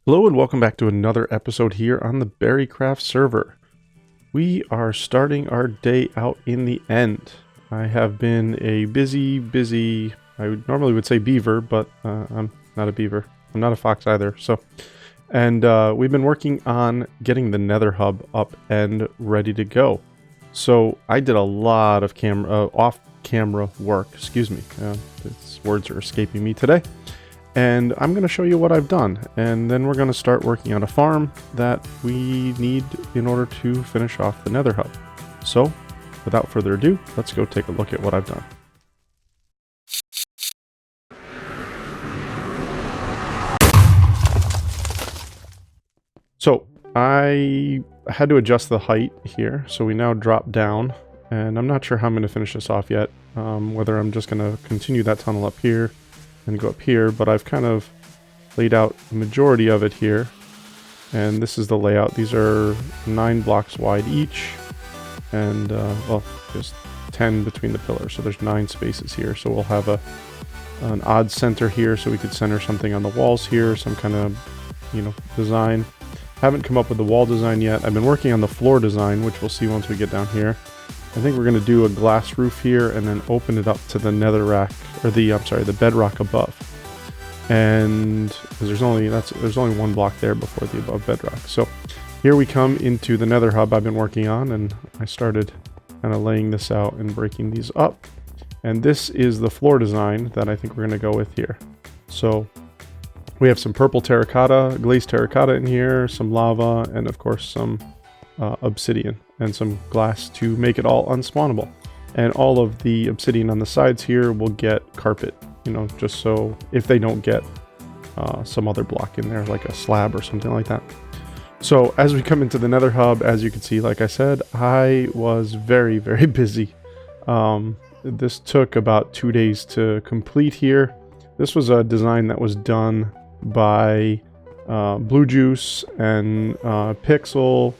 Hello and welcome back to another episode here on the BerryCraft server. We are starting our day out in the end. I have been a busy, normally would say beaver, but I'm not a beaver. I'm not a fox either, we've been working on getting the Nether Hub up and ready to go. So I did a lot of off-camera work, excuse me, these words are escaping me today. And I'm going to show you what I've done, and then we're going to start working on a farm that we need in order to finish off the Nether Hub. So, without further ado, let's go take a look at what I've done. So, I had to adjust the height here, so we now drop down, and I'm not sure how I'm going to finish this off yet, whether I'm just going to continue that tunnel up here and go up here, but I've kind of laid out the majority of it here, and this is the layout. These are 9 blocks wide each, and well, there's 10 between the pillars, so there's 9 spaces here. So we'll have an odd center here, so we could center something on the walls here, some kind of, design. Haven't come up with the wall design yet. I've been working on the floor design, which we'll see once we get down here. I think we're going to do a glass roof here and then open it up to the netherrack, or the bedrock above. And there's only one block there before the above bedrock. So here we come into the Nether Hub I've been working on, and I started kind of laying this out and breaking these up. And this is the floor design that I think we're going to go with here. So we have some purple terracotta, glazed terracotta in here, some lava, and of course some obsidian and some glass to make it all unspawnable. And all of the obsidian on the sides here will get carpet, just so if they don't get some other block in there, like a slab or something like that. So as we come into the Nether Hub, as you can see, like I said, I was very busy. This took about 2 days to complete here. This was a design that was done by Blue Juice and Pixel,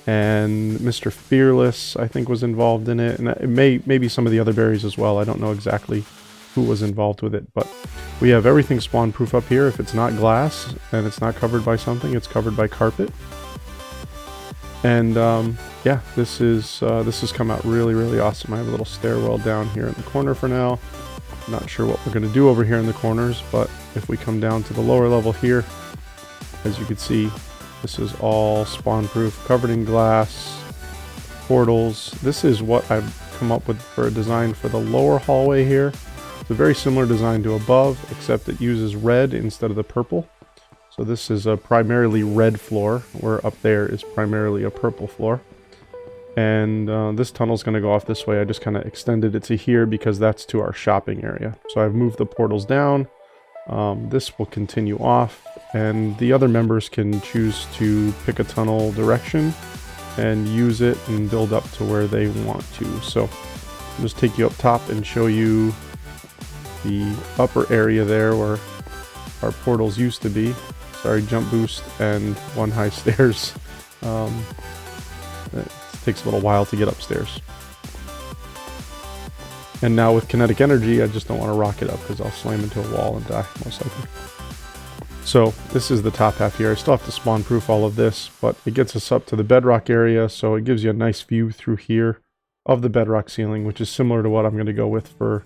and Mr. Fearless, I think, was involved in it, and it maybe some of the other berries as well. I don't know exactly who was involved with it, but we have everything spawn proof up here. If it's not glass and it's not covered by something, it's covered by carpet. And yeah, this has come out really awesome. I have a little stairwell down here in the corner for now. Not sure what we're going to do over here in the corners, but if we come down to the lower level here, as you can see, this is all spawn proof, covered in glass, portals. This is what I've come up with for a design for the lower hallway here. It's a very similar design to above, except it uses red instead of the purple. So this is a primarily red floor, where up there is primarily a purple floor. And this tunnel's going to go off this way. I just kind of extended it to here because that's to our shopping area. So I've moved the portals down. This will continue off, and the other members can choose to pick a tunnel direction and use it and build up to where they want to. So I'll just take you up top and show you the upper area there where our portals used to be. Sorry, jump boost and 1 high stairs. It takes a little while to get upstairs. And now with kinetic energy, I just don't want to rock it up because I'll slam into a wall and die, most likely. So this is the top half here. I still have to spawn proof all of this, but it gets us up to the bedrock area, so it gives you a nice view through here of the bedrock ceiling, which is similar to what I'm going to go with for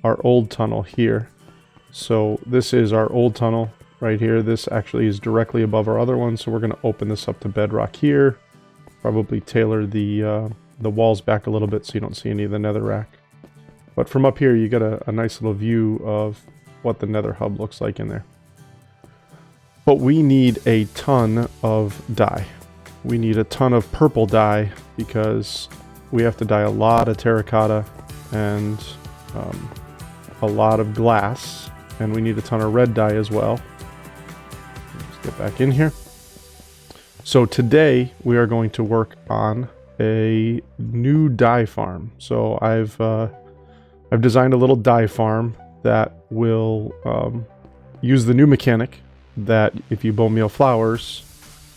our old tunnel here. So this is our old tunnel right here. This actually is directly above our other one, so we're going to open this up to bedrock here. Probably tailor the walls back a little bit so you don't see any of the netherrack. But from up here, you get a nice little view of what the Nether Hub looks like in there. But we need a ton of dye. We need a ton of purple dye because we have to dye a lot of terracotta and a lot of glass. And we need a ton of red dye as well. Let's get back in here. So today, we are going to work on a new dye farm. So I've designed a little dye farm that will use the new mechanic that if you bone meal flowers,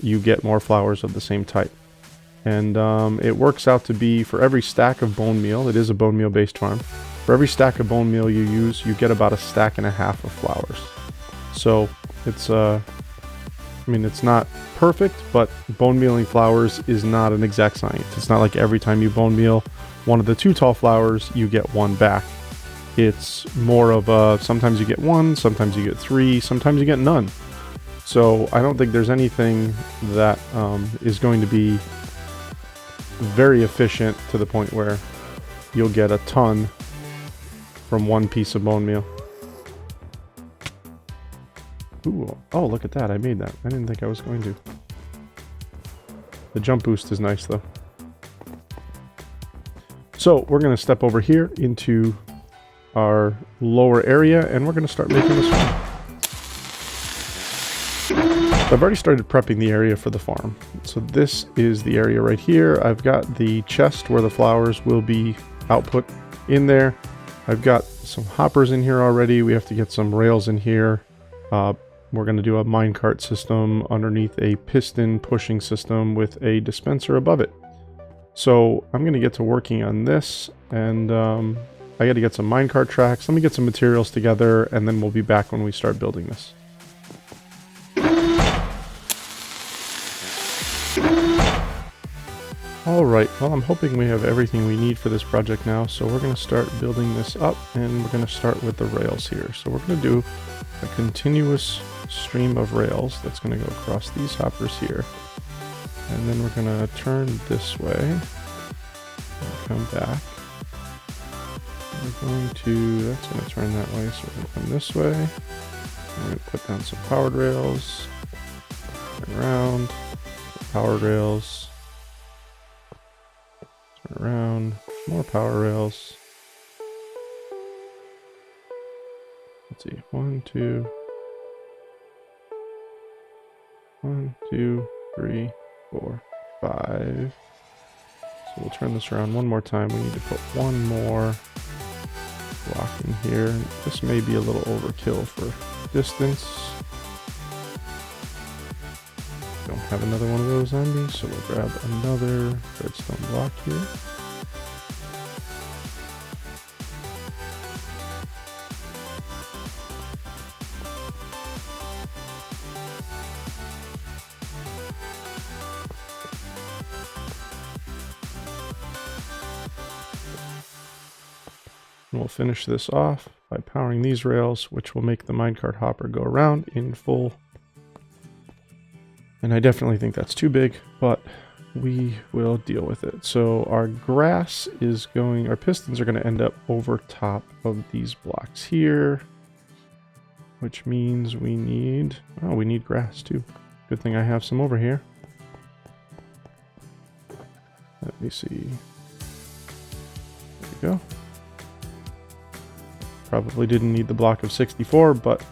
you get more flowers of the same type. And it works out to be, for every stack of bone meal, it is a bone meal based farm, for every stack of bone meal you use, you get about 1.5 stacks of flowers. So it's I mean, it's not perfect, but bone mealing flowers is not an exact science. It's not like every time you bone meal one of the 2 tall flowers, you get 1 back. It's more of a, sometimes you get 1, sometimes you get 3, sometimes you get none. So I don't think there's anything that is going to be very efficient to the point where you'll get a ton from 1 piece of bone meal. Ooh, oh, look at that. I made that. I didn't think I was going to. The jump boost is nice, though. So we're going to step over here into our lower area, and we're going to start making this farm. So I've already started prepping the area for the farm. So this is the area right here. I've got the chest where the flowers will be output in there. I've got some hoppers in here already. We have to get some rails in here. We're going to do a minecart system underneath a piston pushing system with a dispenser above it. So I'm going to get to working on this, and I got to get some minecart tracks. Let me get some materials together, and then we'll be back when we start building this. Alright, well, I'm hoping we have everything we need for this project now, so we're going to start building this up, and we're going to start with the rails here. So we're going to do a continuous stream of rails that's going to go across these hoppers here. And then we're going to turn this way, and come back. We're going to, that's going to turn that way, so we're going to come this way. We're going to put down some powered rails, turn around, powered rails, turn around, more power rails. Let's see, 1, 2, 3, 4, 5. So we'll turn this around one more time. We need to put one more block in here. This may be a little overkill for distance. Don't have another one of those on me, so we'll grab another redstone block here. And we'll finish this off by powering these rails, which will make the minecart hopper go around in full. And I definitely think that's too big, but we will deal with it. So our grass is going, our pistons are going to end up over top of these blocks here, which means we need, oh, we need grass too. Good thing I have some over here. Let me see. There we go. Probably didn't need the block of 64, but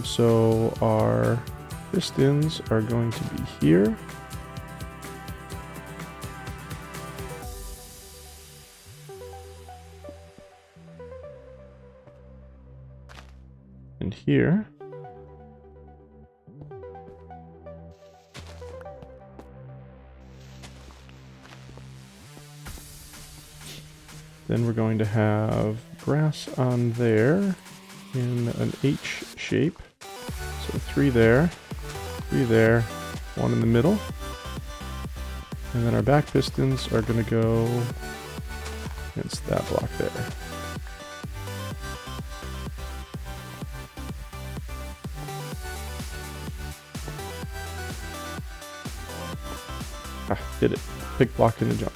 so our pistons are going to be here. And here. Then we're going to have grass on there in an H shape. So 3 there, 3 there, 1 in the middle. And then our back pistons are going to go against that block there. Ah, did it. Big block in the jump.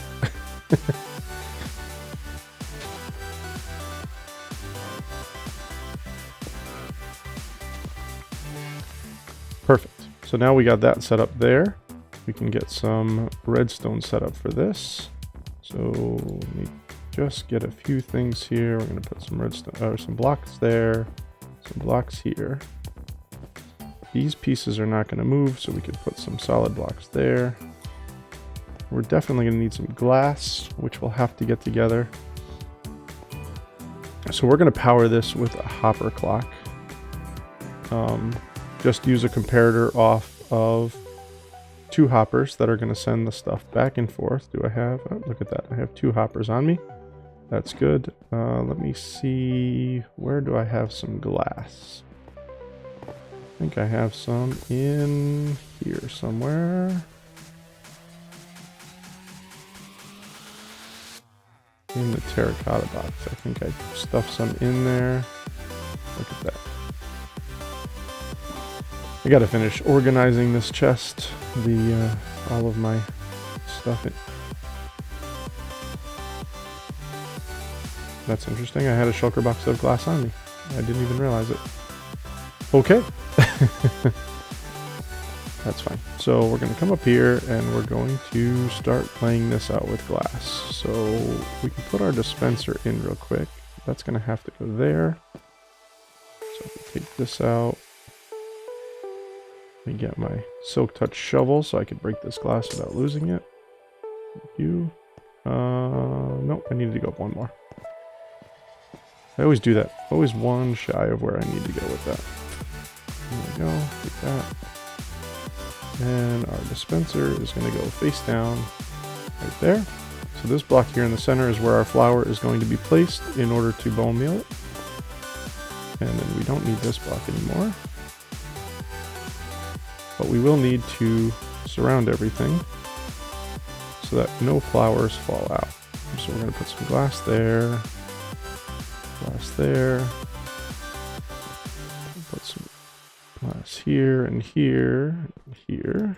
Perfect. So now we got that set up there. We can get some redstone set up for this. So let me just get a few things here. We're going to put some redstone, or some blocks there, some blocks here. These pieces are not going to move, so we can put some solid blocks there. We're definitely going to need some glass, which we'll have to get together. So we're going to power this with a hopper clock. Just use a comparator off of 2 hoppers that are going to send the stuff back and forth. Do I have, oh, look at that, I have 2 hoppers on me. That's good. Let me see, where do I have some glass? I think I have some in here somewhere. In the terracotta box. I think I stuffed some in there. Look at that. I gotta finish organizing this chest. All of my stuff in. That's interesting. I had a shulker box of glass on me. I didn't even realize it. Okay. That's fine. So we're going to come up here and we're going to start laying this out with glass. So we can put our dispenser in real quick. That's going to have to go there. So I can take this out. Let me get my silk touch shovel so I can break this glass without losing it. Thank you. Nope, I needed to go up one more. I always do that. Always one shy of where I need to go with that. There we go. Take that. And our dispenser is going to go face down right there. So this block here in the center is where our flour is going to be placed in order to bone meal it. And then we don't need this block anymore. But we will need to surround everything so that no flowers fall out. So we're going to put some glass there. Glass there. Put some glass here and here and here.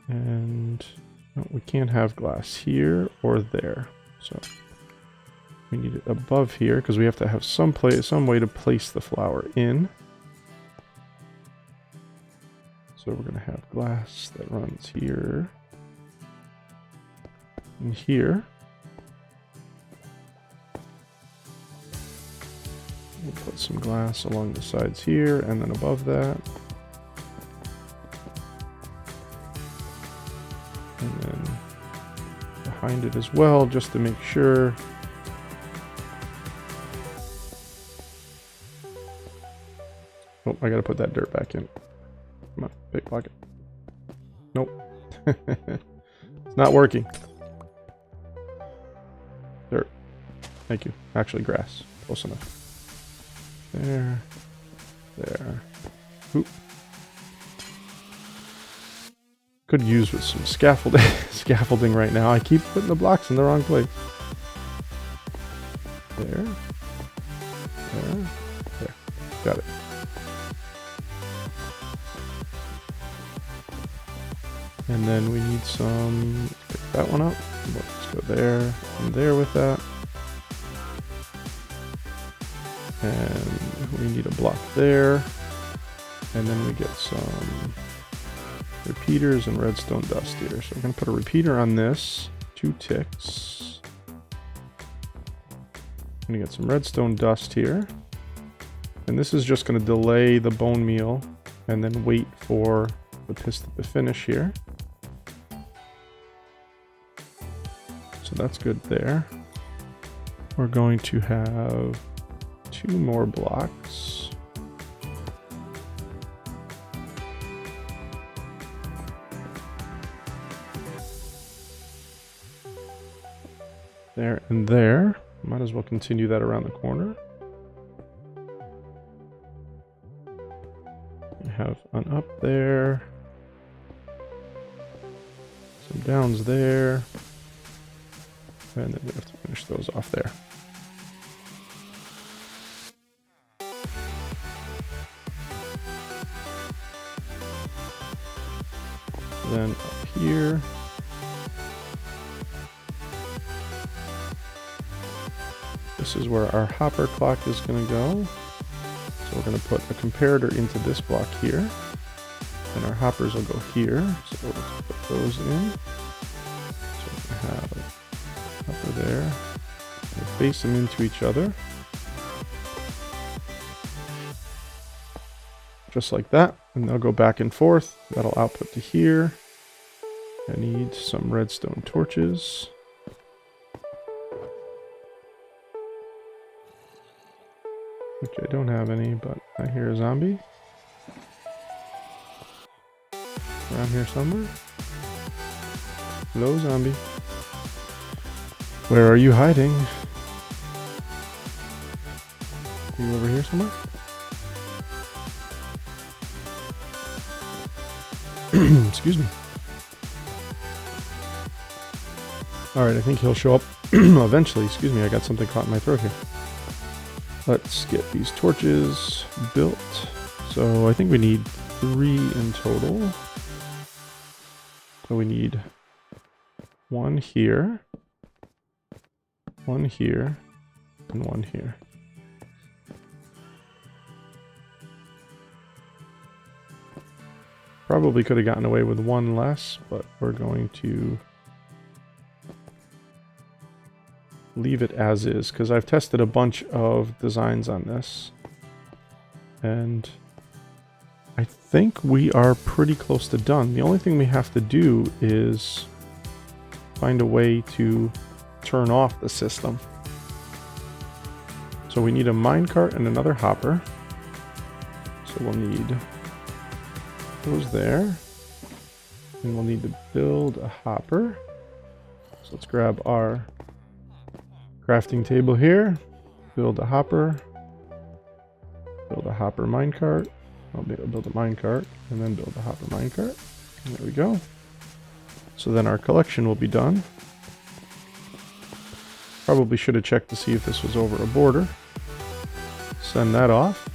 And no, we can't have glass here or there. So we need it above here because we have to have some way to place the flour in. So we're going to have glass that runs here and here. We'll put some glass along the sides here and then above that. And then behind it as well, just to make sure. Oh, I gotta put that dirt back in. Come on, big pocket. Nope. It's not working. Dirt. Thank you. Actually, grass. Close enough. There. There. Oop. Could use with some scaffolding right now. I keep putting the blocks in the wrong place. There. There. There. Got it. And then we need some, pick that one up. Let's go there and there with that. And we need a block there. And then we get some repeaters and redstone dust here. So we're going to put a repeater on this. 2 ticks. I'm going to get some redstone dust here. And this is just going to delay the bone meal and then wait for the piston to finish here. So that's good there. We're going to have 2 more blocks. There and there. Might as well continue that around the corner. We have an up there. Some downs there. And then we have to finish those off there. Then up here. This is where our hopper clock is going to go. So we're going to put a comparator into this block here. And our hoppers will go here. So we'll put those in. So we have hopper there. We'll face them into each other. Just like that. And they'll go back and forth. That'll output to here. I need some redstone torches. Which I don't have any, but I hear a zombie. Around here somewhere. Hello, zombie. Where are you hiding? Are you over here somewhere? Excuse me. Alright, I think he'll show up eventually. Excuse me, I got something caught in my throat here. Let's get these torches built. So I think we need 3 in total. So we need 1 here, 1 here, and 1 here. Probably could have gotten away with 1 less, but we're going to leave it as is, because I've tested a bunch of designs on this, and I think we are pretty close to done. The only thing we have to do is find a way to turn off the system. So we need a minecart and another hopper. So we'll need those there. And we'll need to build a hopper. So let's grab our crafting table here. Build a hopper. Build a hopper minecart. I'll build a minecart and then build a hopper minecart. And there we go. So then our collection will be done. Probably should have checked to see if this was over a border. Send that off.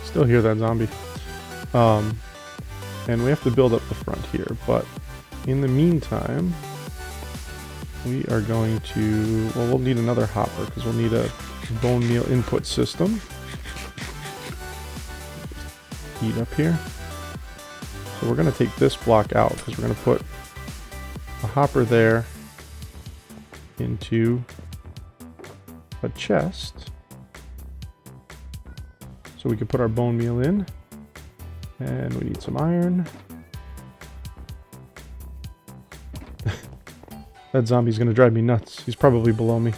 Still hear that zombie. And we have to build up the front here, but in the meantime, we are going to, well, we'll need another hopper because we'll need a bone meal input system. Heat up here. So we're going to take this block out because we're going to put a hopper there into a chest. So we can put our bone meal in. And we need some iron. That zombie's going to drive me nuts. He's probably below me.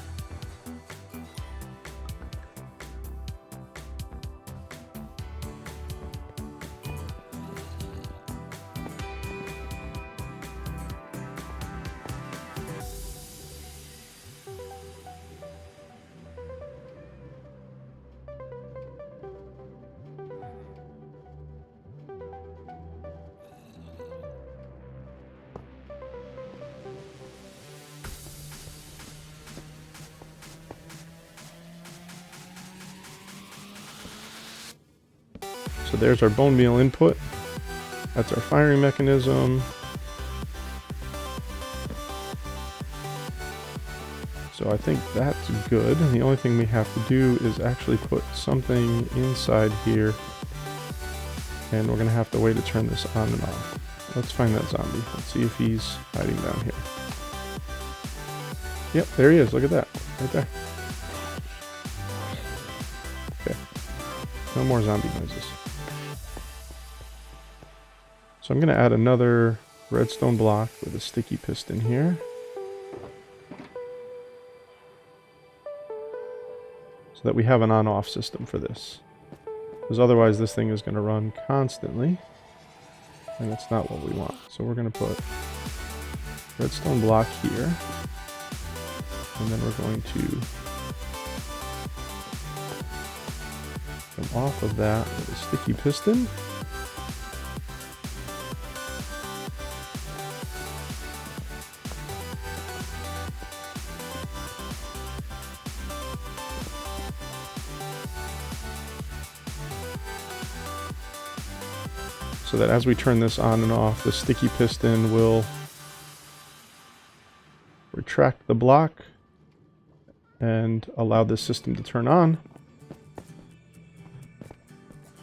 So there's our bone meal input. That's our firing mechanism. So I think that's good. The only thing we have to do is actually put something inside here. And we're going to have to wait to turn this on and off. Let's find that zombie. Let's see if he's hiding down here. Yep, there he is. Look at that. Right there. Okay. No more zombie noises. So I'm going to add another redstone block with a sticky piston here. So that we have an on-off system for this. Because otherwise this thing is going to run constantly. And that's not what we want. So we're going to put redstone block here. And then we're going to come off of that with a sticky piston. So that as we turn this on and off, the sticky piston will retract the block and allow this system to turn on.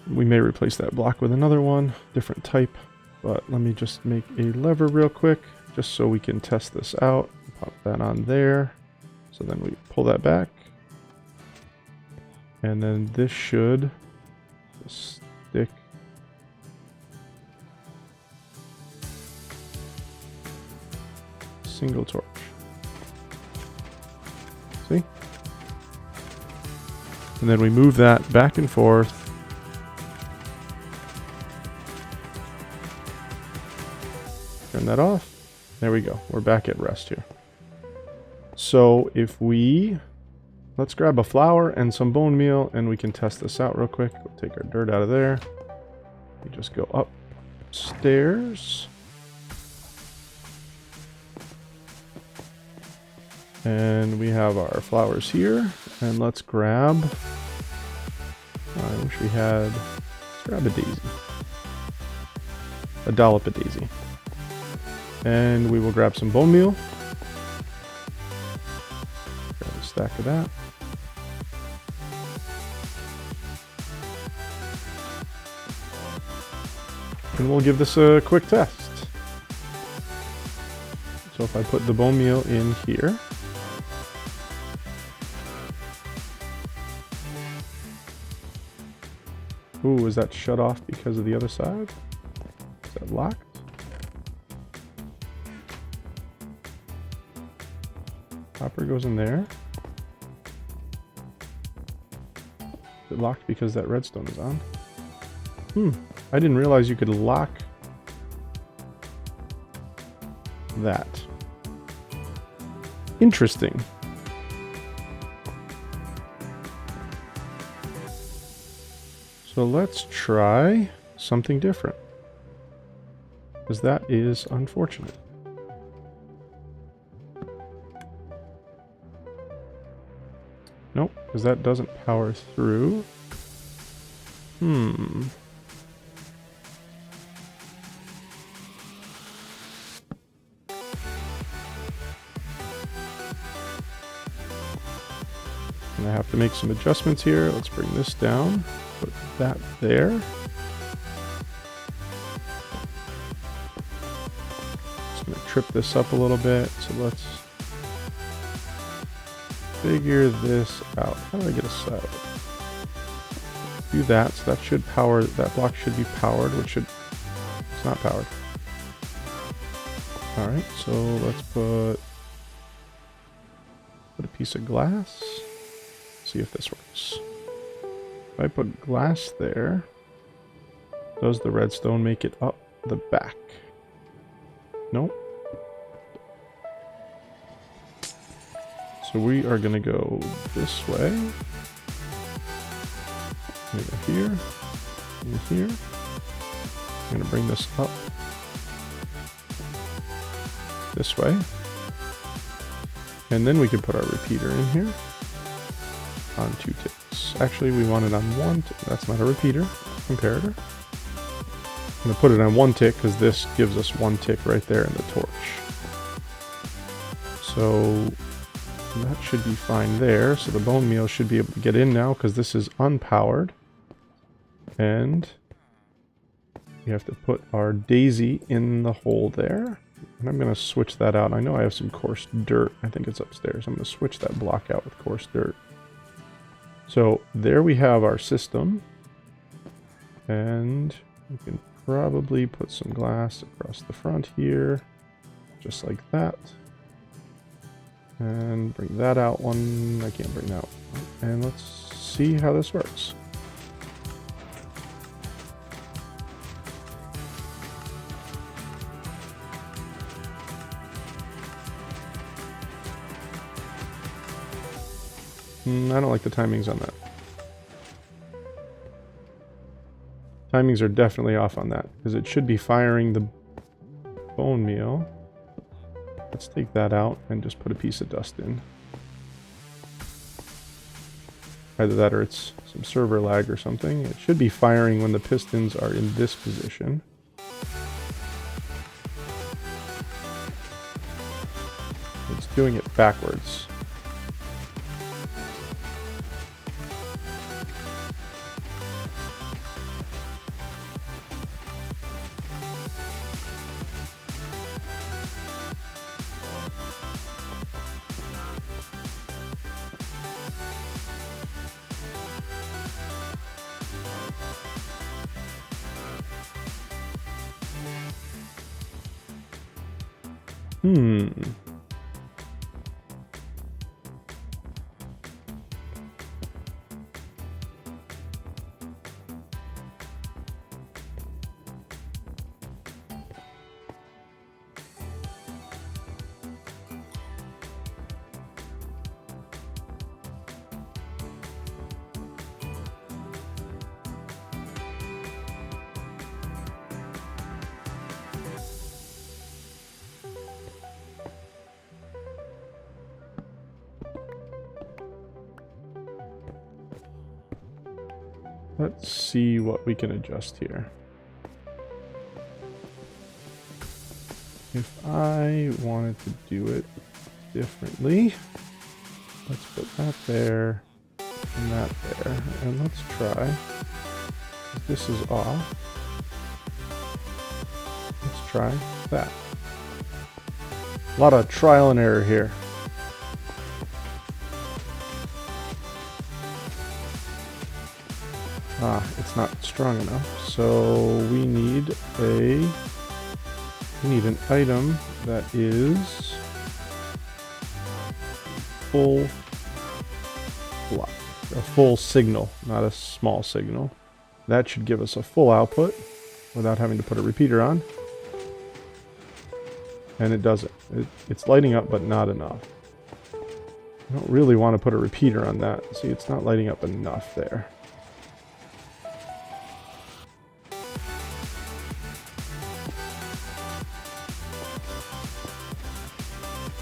We may replace that block with another one, different type, but let me just make a lever real quick, just so we can test this out. Pop that on there. So then we pull that back. And then this should stick single torch. See? And then we move that back and forth. Turn that off. There we go. We're back at rest here. So if we let's grab a flour and some bone meal and we can test this out real quick. We'll take our dirt out of there. We just go upstairs. And we have our flowers here. And let's grab... I wish we had... Let's grab a daisy. A dollop of daisy. And we will grab some bone meal. Grab a stack of that. And we'll give this a quick test. So if I put the bone meal in here. Ooh, is that shut off because of the other side? Is that locked? Copper goes in there. Is it locked because that redstone is on? I didn't realize you could lock that. Interesting. So let's try something different. Because that is unfortunate. Nope, because that doesn't power through. And I have to make some adjustments here. Let's bring this down. Put that there. Just going to trip this up a little bit. So let's figure this out. How do I get a set? Do that. So that should power. That block should be powered, which should. It's not powered. All right. So let's put a piece of glass. See if this works. If I put glass there, does the redstone make it up the back? Nope. So we are going to go this way. Over here. And here. I'm going to bring this up this way. And then we could put our repeater in here. On 2 ticks. Actually, we want it on 1 tick. That's not a repeater. Comparator. I'm going to put it on 1 tick because this gives us 1 tick right there in the torch. So that should be fine there. So the bone meal should be able to get in now because this is unpowered. And we have to put our daisy in the hole there. And I'm going to switch that out. I know I have some coarse dirt. I think it's upstairs. I'm going to switch that block out with coarse dirt. So there we have our system, and we can probably put some glass across the front here, just like that, and bring that out one. I can't bring that one. And let's see how this works. I don't like the timings on that. Timings are definitely off on that, because it should be firing the bone meal. Let's take that out and just put a piece of dust in. Either that or it's some server lag or something. It should be firing when the pistons are in this position. It's doing it backwards. Let's see what we can adjust here. If I wanted to do it differently, let's put that there and that there. And let's try. This is off. Let's try that. A lot of trial and error here. It's not strong enough. So we need an item that is full block, a full signal, not a small signal. That should give us a full output without having to put a repeater on. And it doesn't. It's lighting up, but not enough. I don't really want to put a repeater on that. See, it's not lighting up enough there.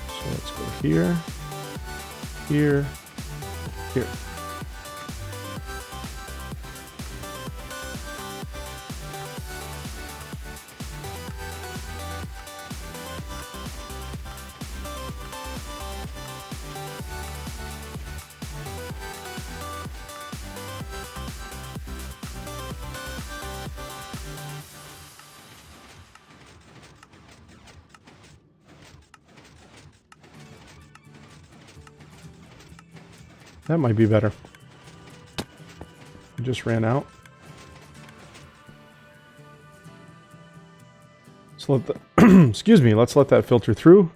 So let's go here, here, here. That might be better. It just ran out. So let the excuse me, let's let that filter through.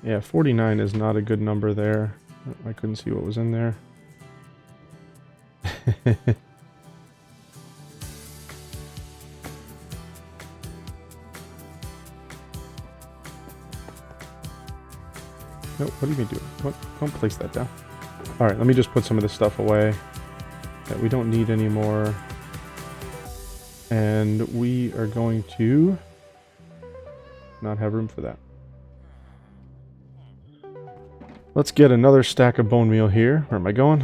Yeah, 49 is not a good number there. I couldn't see what was in there. Nope, what do you mean do? What? Don't place that down. Alright, let me just put some of this stuff away that we don't need anymore. And we are going to not have room for that. Let's get another stack of bone meal here. Where am I going?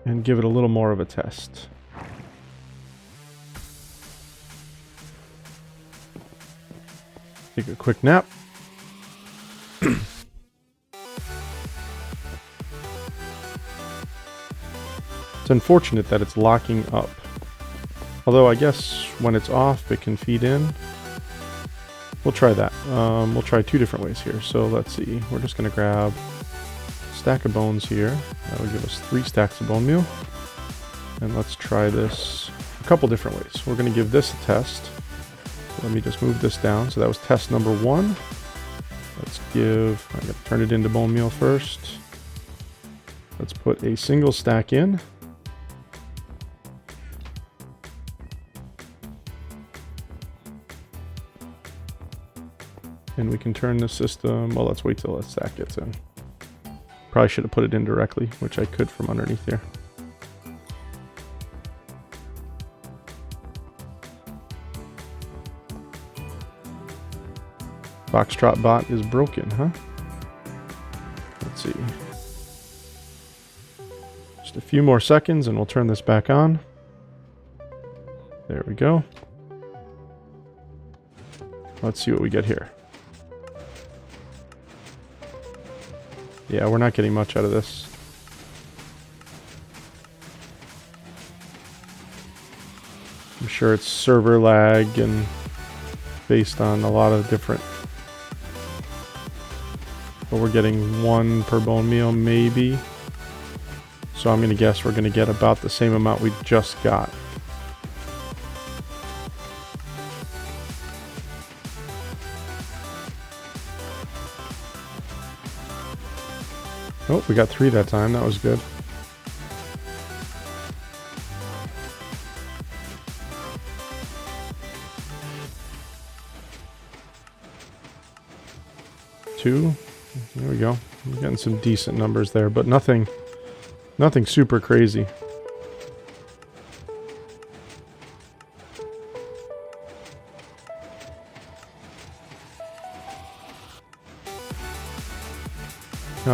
And give it a little more of a test. Take a quick nap. It's unfortunate that it's locking up. Although I guess when it's off, it can feed in. We'll try that. We'll try two different ways here. So let's see. We're just going to grab a stack of bones here. That will give us 3 stacks of bone meal. And let's try this a couple different ways. We're going to give this a test. So let me just move this down. So that was test number 1. Let's give... I'm going to turn it into bone meal first. Let's put a single stack in. And we can turn the system... Well, let's wait till that stack gets in. Probably should have put it in directly, which I could from underneath here. Foxtrot bot is broken, huh? Let's see. Just a few more seconds and we'll turn this back on. There we go. Let's see what we get here. Yeah, we're not getting much out of this. I'm sure it's server lag and based on a lot of different... But we're getting 1 per bone meal, maybe. So I'm going to guess we're going to get about the same amount we just got. Oh, we got 3 that time. That was good. Two. There we go. We're getting some decent numbers there, but nothing super crazy.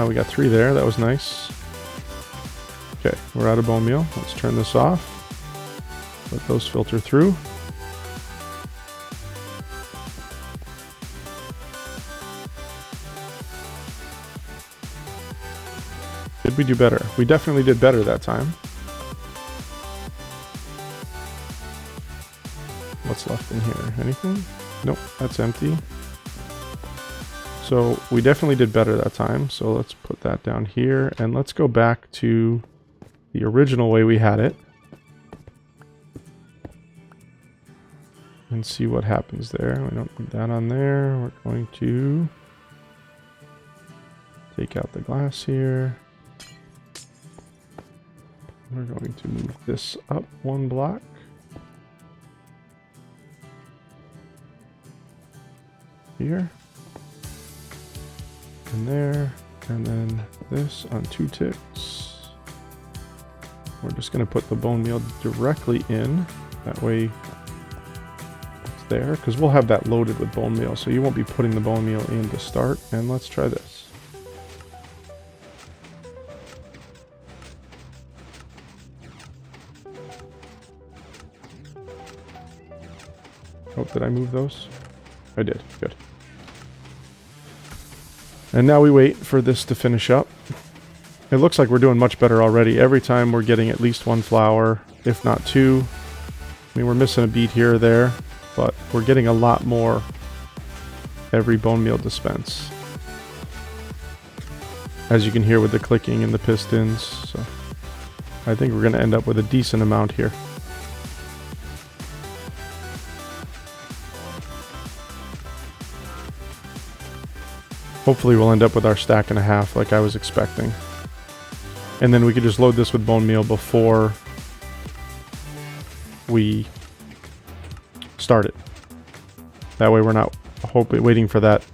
We got 3 there. That was nice. Okay, we're out of bone meal. Let's turn this off. Let those filter through. Did we do better? We definitely did better that time. What's left in here? Anything? Nope, that's empty. So we definitely did better that time. So let's put that down here and let's go back to the original way we had it and see what happens there. We don't need that on there. We're going to take out the glass here. We're going to move this up one block. Here. And there. And then this on 2 ticks. We're just going to put the bone meal directly in. That way it's there. Because we'll have that loaded with bone meal. So you won't be putting the bone meal in to start. And let's try this. Oh, did I move those? I did. Good. And now we wait for this to finish up. It looks like we're doing much better already. Every time we're getting at least 1 flower, if not 2. I mean, we're missing a bead here or there, but we're getting a lot more every bone meal dispense. As you can hear with the clicking and the pistons. So I think we're going to end up with a decent amount here. Hopefully we'll end up with our stack and a half like I was expecting. And then we could just load this with bone meal before we start it. That way we're not waiting for that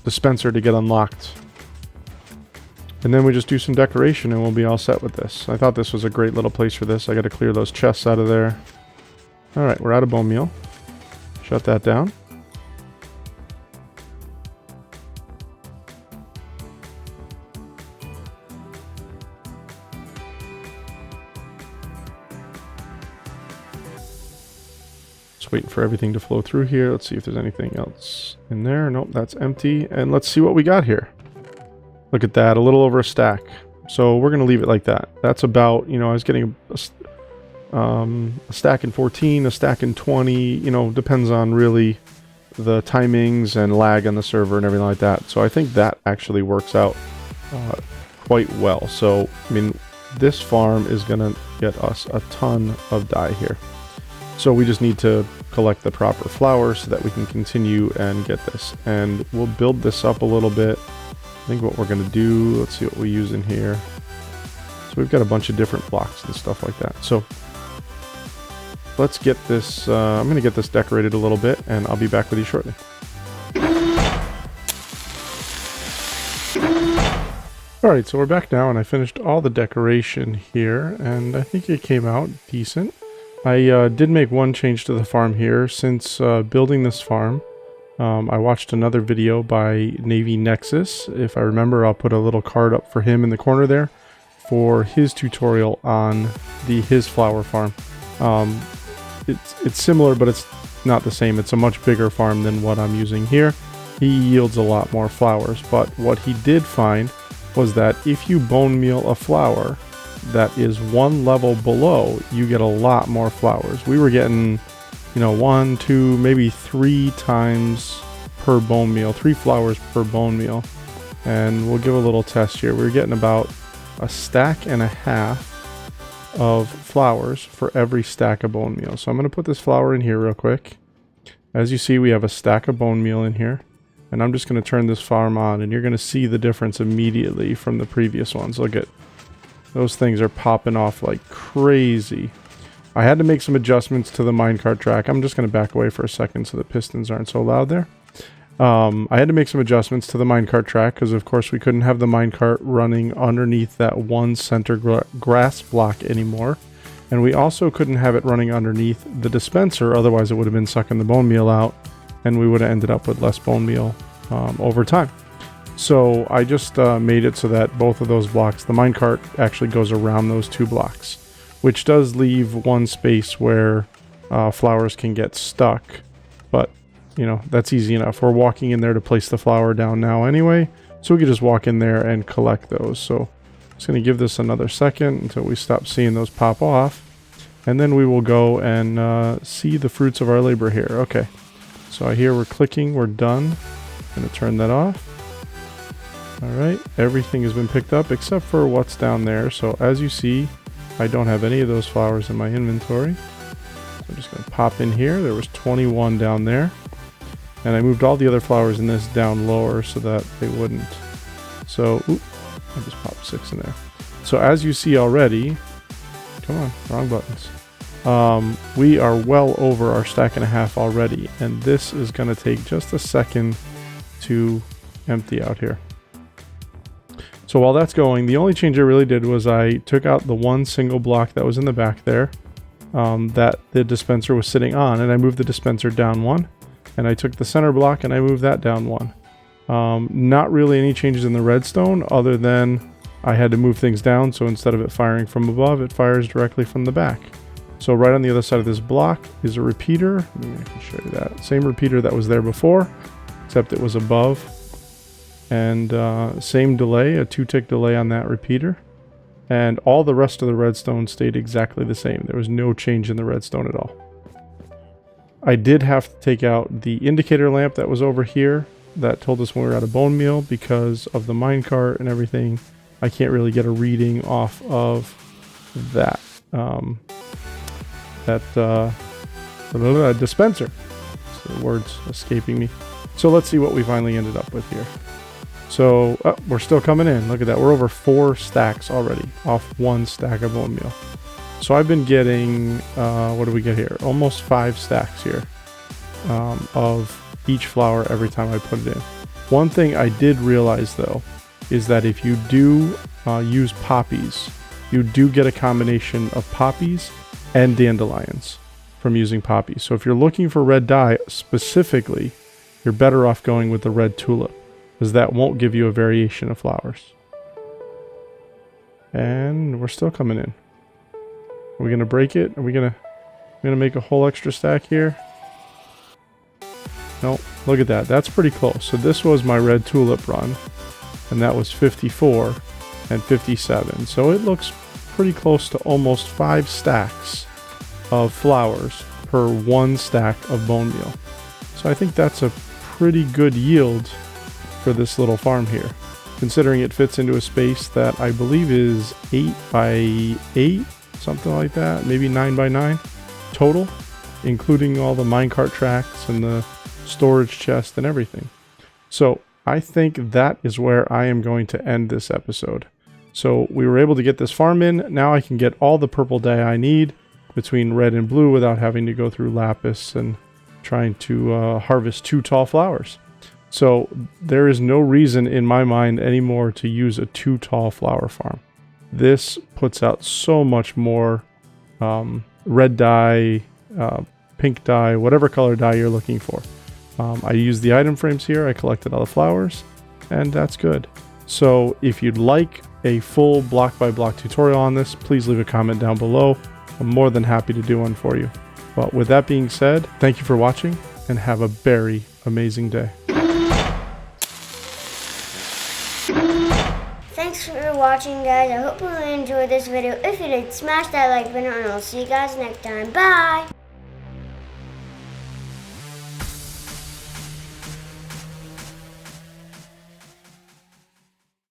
dispenser to get unlocked. And then we just do some decoration and we'll be all set with this. I thought this was a great little place for this. I got to clear those chests out of there. Alright, we're out of bone meal. Shut that down. Waiting for everything to flow through here. Let's see if there's anything else in there. Nope, that's empty. And let's see what we got here. Look at that, a little over a stack. So we're going to leave it like that. That's about, you know, I was getting a stack in 14, a stack in 20, you know, depends on really the timings and lag on the server and everything like that. So I think that actually works out quite well. So, I mean, this farm is going to get us a ton of dye here. So we just need to collect the proper flowers so that we can continue and get this. And we'll build this up a little bit. I think what we're going to do, let's see what we use in here. So we've got a bunch of different blocks and stuff like that. So let's get this, I'm going to get this decorated a little bit and I'll be back with you shortly. Alright, so we're back now and I finished all the decoration here and I think it came out decent. I did make one change to the farm here. Since building this farm, I watched another video by Navy Nexus. If I remember, I'll put a little card up for him in the corner there for his tutorial on his flower farm. It's similar, but it's not the same. It's a much bigger farm than what I'm using here. He yields a lot more flowers, but what he did find was that if you bone meal a flower that is 1 level below, you get a lot more flowers. We were getting, you know, 1, 2, maybe 3 times per bone meal, 3 flowers per bone meal. And we'll give a little test here. We're getting about a stack and a half of flowers for every stack of bone meal. So I'm going to put this flower in here real quick. As you see, we have a stack of bone meal in here. And I'm just going to turn this farm on and you're going to see the difference immediately from the previous ones. Look at those things are popping off like crazy. I had to make some adjustments to the minecart track. I'm just going to back away for a second so the pistons aren't so loud there. I had to make some adjustments to the minecart track because of course we couldn't have the minecart running underneath that one center grass block anymore. And we also couldn't have it running underneath the dispenser, otherwise it would have been sucking the bone meal out and we would have ended up with less bone meal over time. So I just made it so that both of those blocks, the minecart actually goes around those 2 blocks. which does leave one space where flowers can get stuck. But, you know, that's easy enough. We're walking in there to place the flower down now anyway, so we can just walk in there and collect those. So I'm just going to give this another second until we stop seeing those pop off. And then we will go and see the fruits of our labor here. Okay, so I hear we're clicking, we're done. I'm going to turn that off. Alright, everything has been picked up except for what's down there. So as you see, I don't have any of those flowers in my inventory. So I'm just going to pop in here. There was 21 down there. And I moved all the other flowers in this down lower so that they wouldn't. So, oop, I just popped 6 in there. So as you see already, come on, wrong buttons. We are well over our stack and a half already. And this is going to take just a second to empty out here. So while that's going, the only change I really did was I took out the one single block that was in the back there that the dispenser was sitting on, and I moved the dispenser down 1. And I took the center block and I moved that down 1. Not really any changes in the redstone other than I had to move things down, so instead of it firing from above, it fires directly from the back. So right on the other side of this block is a repeater. I can show you that. Same repeater that was there before, except it was above. And same delay, a 2-tick delay on that repeater. And all the rest of the redstone stayed exactly the same. There was no change in the redstone at all. I did have to take out the indicator lamp that was over here that told us when we were out of bone meal because of the minecart and everything. I can't really get a reading off of that. Dispenser. So the words escaping me. So let's see what we finally ended up with here. So, we're still coming in. Look at that. We're over 4 stacks already off 1 stack of bone meal. So I've been getting, what do we get here? Almost 5 stacks here of each flower every time I put it in. One thing I did realize though, is that if you do use poppies, you do get a combination of poppies and dandelions from using poppies. So if you're looking for red dye specifically, you're better off going with the red tulip, because that won't give you a variation of flowers. And we're still coming in. Are we gonna break it? Are we gonna make a whole extra stack here? No, look at that. That's pretty close. So this was my red tulip run, and that was 54 and 57. So it looks pretty close to almost 5 stacks of flowers per 1 stack of bone meal. So I think that's a pretty good yield for this little farm here, considering it fits into a space that I believe is 8 by 8, something like that, maybe 9 by 9 total, including all the minecart tracks and the storage chest and everything. So I think that is where I am going to end this episode. So we were able to get this farm in. Now I can get all the purple dye I need between red and blue without having to go through lapis and trying to harvest 2 tall flowers. So there is no reason in my mind anymore to use a 2 tall flower farm. This puts out so much more red dye, pink dye, whatever color dye you're looking for. I used the item frames here. I collected all the flowers, and that's good. So if you'd like a full block by block tutorial on this, please leave a comment down below. I'm more than happy to do one for you. But with that being said, thank you for watching and have a very amazing day. Thanks for watching, guys. I hope you enjoyed this video. If you did, smash that like button and I'll see you guys next time. Bye!